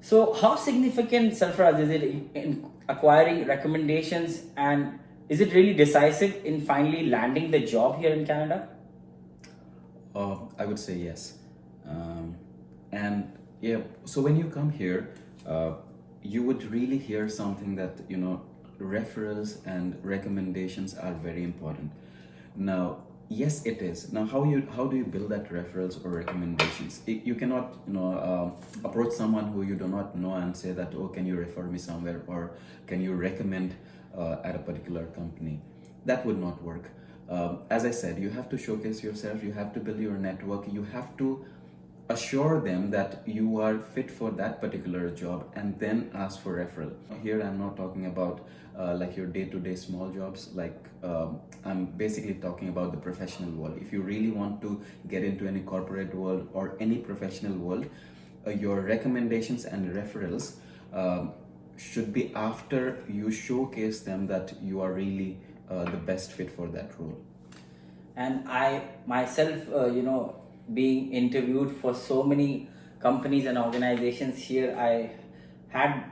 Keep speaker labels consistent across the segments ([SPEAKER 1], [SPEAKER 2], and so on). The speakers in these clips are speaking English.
[SPEAKER 1] So how significant, Sarfaraz, is it in acquiring recommendations, and is it really decisive in finally landing the job here in Canada?
[SPEAKER 2] I would say yes. And yeah, so when you come here, you would really hear something that, referrals and recommendations are very important. Now, yes, it is. Now, how do you build that referrals or recommendations? You cannot, approach someone who you do not know and say that, oh, can you refer me somewhere, or can you recommend at a particular company? That would not work. As I said, you have to showcase yourself, you have to build your network, you have to assure them that you are fit for that particular job, and then ask for referral. Here I'm not talking about like your day-to-day small jobs, like I'm basically talking about the professional world. If you really want to get into any corporate world or any professional world, your recommendations and referrals should be after you showcase them that you are really the best fit for that role.
[SPEAKER 1] And I myself, being interviewed for so many companies and organizations here, I had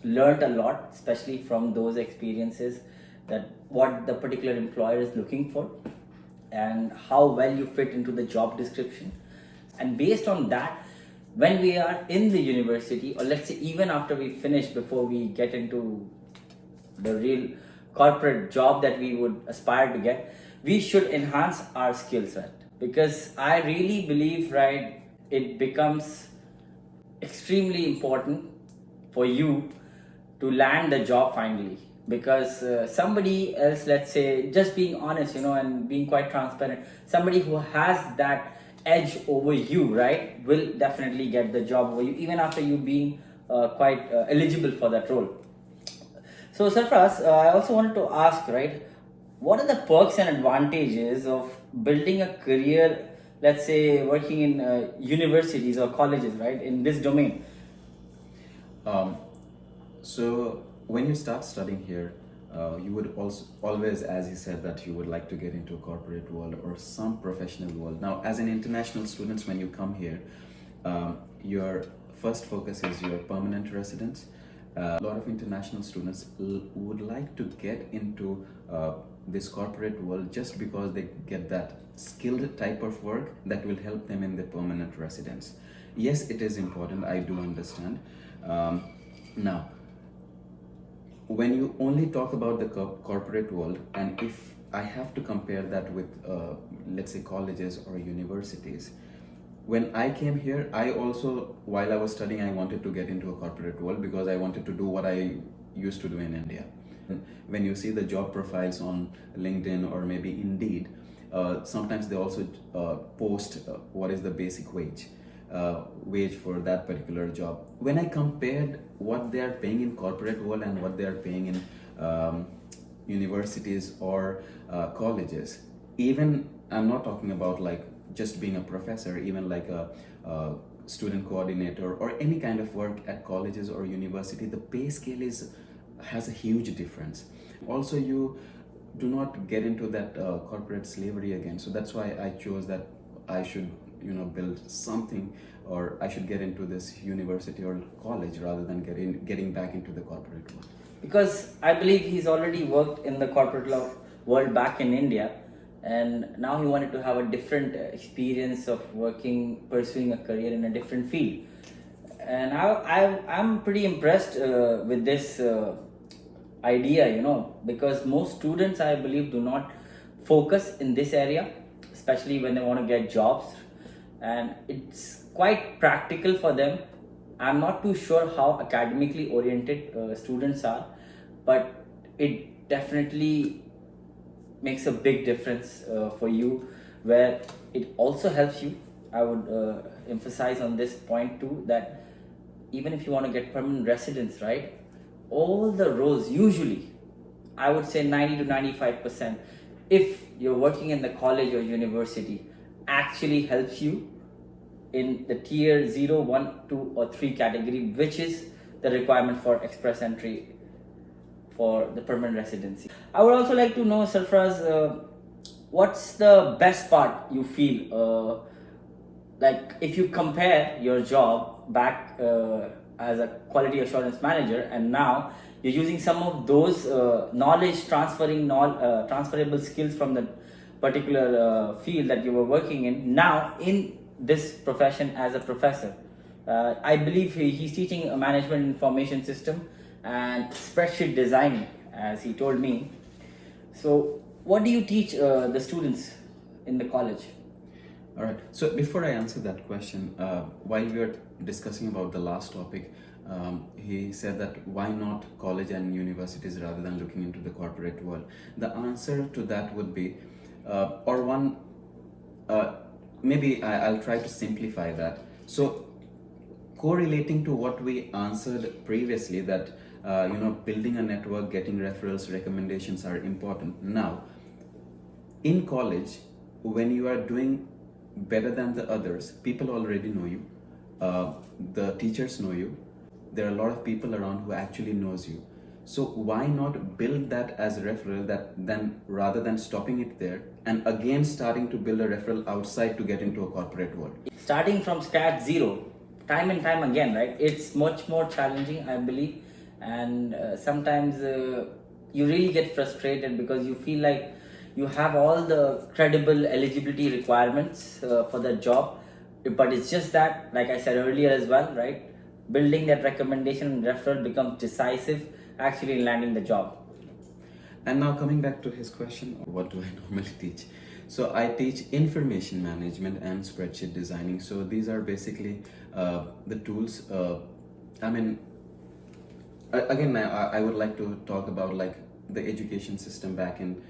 [SPEAKER 1] learned a lot, especially from those experiences, that what the particular employer is looking for and how well you fit into the job description. And based on that, when we are in the university, or let's say even after we finish, before we get into the real corporate job that we would aspire to get, we should enhance our skill set. Because I really believe, right, it becomes extremely important for you to land the job finally. Because somebody else, let's say, just being honest, and being quite transparent, somebody who has that edge over you, right, will definitely get the job over you, even after you being quite eligible for that role. So, Sarfraz, I also wanted to ask, right, what are the perks and advantages of building a career, let's say, working in universities or colleges, right, in this domain?
[SPEAKER 2] So when you start studying here, you would also always, as you said, that you would like to get into a corporate world or some professional world. Now, as an international student, when you come here, your first focus is your permanent residence. A lot of international students would like to get into this corporate world just because they get that skilled type of work that will help them in their permanent residence. Yes, it is important, I do understand. Now, when you only talk about the corporate world, and if I have to compare that with, let's say, colleges or universities, when I came here, I also, while I was studying, I wanted to get into a corporate world because I wanted to do what I used to do in India. When you see the job profiles on LinkedIn or maybe Indeed, sometimes they also post what is the basic wage for that particular job. When I compared what they are paying in corporate world and what they are paying in universities or colleges, even I'm not talking about like just being a professor, even like a student coordinator or any kind of work at colleges or university, the pay scale has a huge difference. Also, you do not get into that corporate slavery again. So that's why I chose that I should build something, or I should get into this university or college rather than getting back into the corporate world.
[SPEAKER 1] Because I believe he's already worked in the corporate world back in India, and now he wanted to have a different experience of pursuing a career in a different field. And I'm pretty impressed with this idea, because most students, I believe, do not focus in this area, especially when they want to get jobs, and it's quite practical for them. I'm not too sure how academically oriented students are, but it definitely makes a big difference for you, where it also helps you. I would emphasize on this point too, that even if you want to get permanent residence, right, all the roles, usually I would say 90 to 95%, if you're working in the college or university, actually helps you in the tier 0, 1, 2 or 3 category, which is the requirement for express entry for the permanent residency. I would also like to know, Sarfraz, what's the best part you feel, like if you compare your job back as a quality assurance manager, and now you're using some of those knowledge transferable skills from the particular field that you were working in now in this profession as a professor. I believe he's teaching a management information system and spreadsheet designing, as he told me. So what do you teach the students in the college?
[SPEAKER 2] All right. So before I answer that question, while we were discussing about the last topic, he said that why not college and universities rather than looking into the corporate world? The answer to that would be, maybe I'll try to simplify that. So correlating to what we answered previously, that building a network, getting referrals, recommendations are important. Now, in college, when you are doing better than the others, people already know you, the teachers know you, there are a lot of people around who actually knows you. So why not build that as a referral, that then rather than stopping it there and again starting to build a referral outside to get into a corporate world?
[SPEAKER 1] Starting from scratch zero, time and time again, right? It's much more challenging, I believe, and sometimes you really get frustrated because you feel like you have all the credible eligibility requirements for the job, but it's just that, like I said earlier as well, right? Building that recommendation and referral becomes decisive actually in landing the job.
[SPEAKER 2] And now coming back to his question, what do I normally teach? So I teach information management and spreadsheet designing. So these are basically the tools. I would like to talk about like the education system back in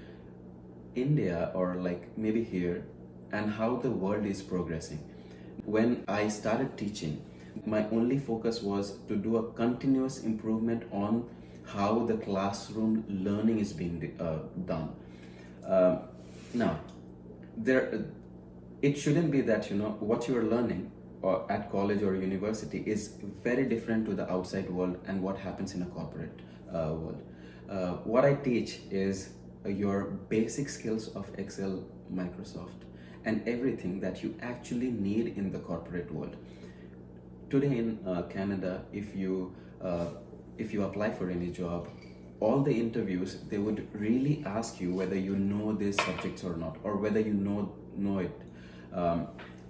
[SPEAKER 2] India or like maybe here, and how the world is progressing. When I started teaching, my only focus was to do a continuous improvement on how the classroom learning is being done. Now, it shouldn't be that what you are learning or at college or university is very different to the outside world and what happens in a corporate world. What I teach is your basic skills of Excel, Microsoft, and everything that you actually need in the corporate world. Today in Canada, if you apply for any job, all the interviews, they would really ask you whether you know these subjects or not, or whether you know it.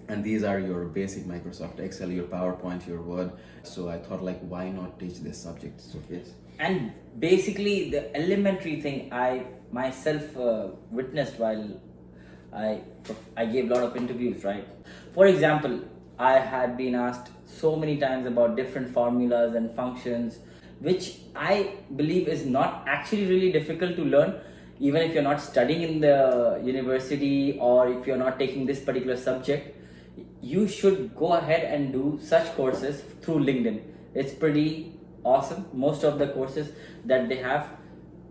[SPEAKER 2] And these are your basic Microsoft Excel, your PowerPoint, your Word. So I thought, like, why not teach this subject? So yes.
[SPEAKER 1] And basically, the elementary thing I myself witnessed while I gave a lot of interviews, right? For example, I had been asked so many times about different formulas and functions, which I believe is not actually really difficult to learn, even if you're not studying in the university or if you're not taking this particular subject. You should go ahead and do such courses through LinkedIn. It's pretty awesome. Most of the courses that they have,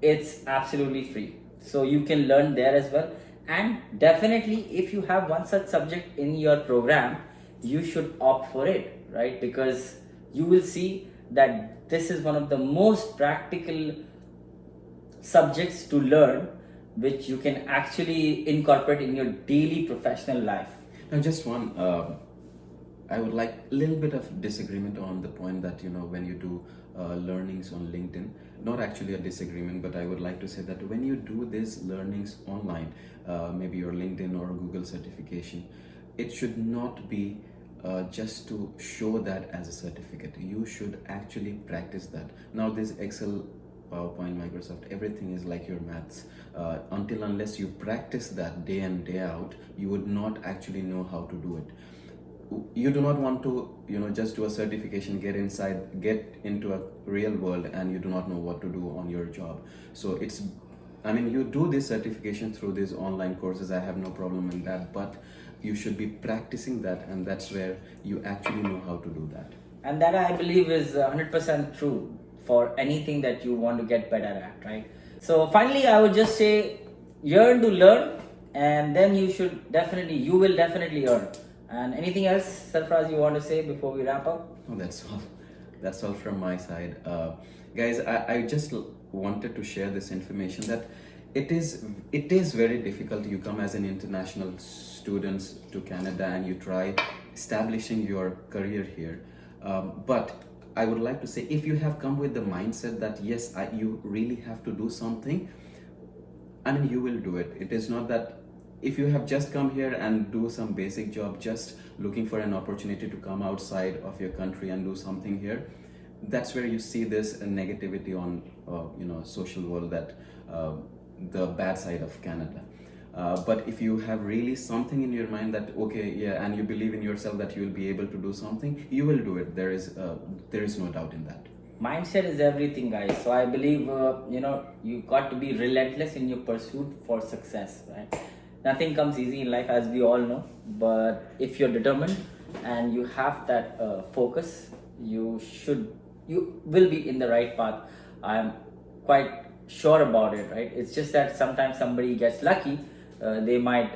[SPEAKER 1] it's absolutely free. So you can learn there as well. And definitely, if you have one such subject in your program, you should opt for it, right? Because you will see that this is one of the most practical subjects to learn, which you can actually incorporate in your daily professional life.
[SPEAKER 2] Now, just one, I would like a little bit of disagreement on the point that, when you do learnings on LinkedIn, not actually a disagreement, but I would like to say that when you do these learnings online, maybe your LinkedIn or Google certification, it should not be just to show that as a certificate. You should actually practice that. Now, this Excel, PowerPoint, Microsoft, everything is like your maths. Unless you practice that day in, day out, you would not actually know how to do it. You do not want to, just do a certification, get into a real world, and you do not know what to do on your job. So you do this certification through these online courses. I have no problem in that, but you should be practicing that, and that's where you actually know how to do that.
[SPEAKER 1] And that, I believe, is 100% true for anything that you want to get better at, right? So finally, I would just say, yearn to learn, and then you will definitely earn. And anything else, Sarfraz, you want to say before we wrap up?
[SPEAKER 2] No, that's all from my side. Guys, I just wanted to share this information that it is very difficult. You come as an international student to Canada and you try establishing your career here. But I would like to say, if you have come with the mindset that yes, you really have to do something, I mean, you will do it. It is not that if you have just come here and do some basic job, just looking for an opportunity to come outside of your country and do something here, that's where you see this negativity on social world, that the bad side of Canada. But if you have really something in your mind that okay, yeah, and you believe in yourself that you will be able to do something, you will do it. There is no doubt in that.
[SPEAKER 1] Mindset is everything, guys. So I believe you got to be relentless in your pursuit for success, right? Nothing comes easy in life, as we all know, but if you're determined and you have that focus, you will be in the right path. I'm quite sure about it, right? It's just that sometimes somebody gets lucky. They might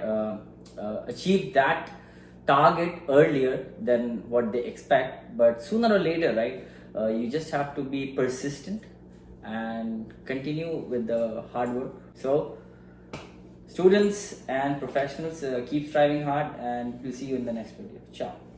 [SPEAKER 1] achieve that target earlier than what they expect, but sooner or later, right, you just have to be persistent and continue with the hard work. So students and professionals, keep striving hard, and we'll see you in the next video. Ciao.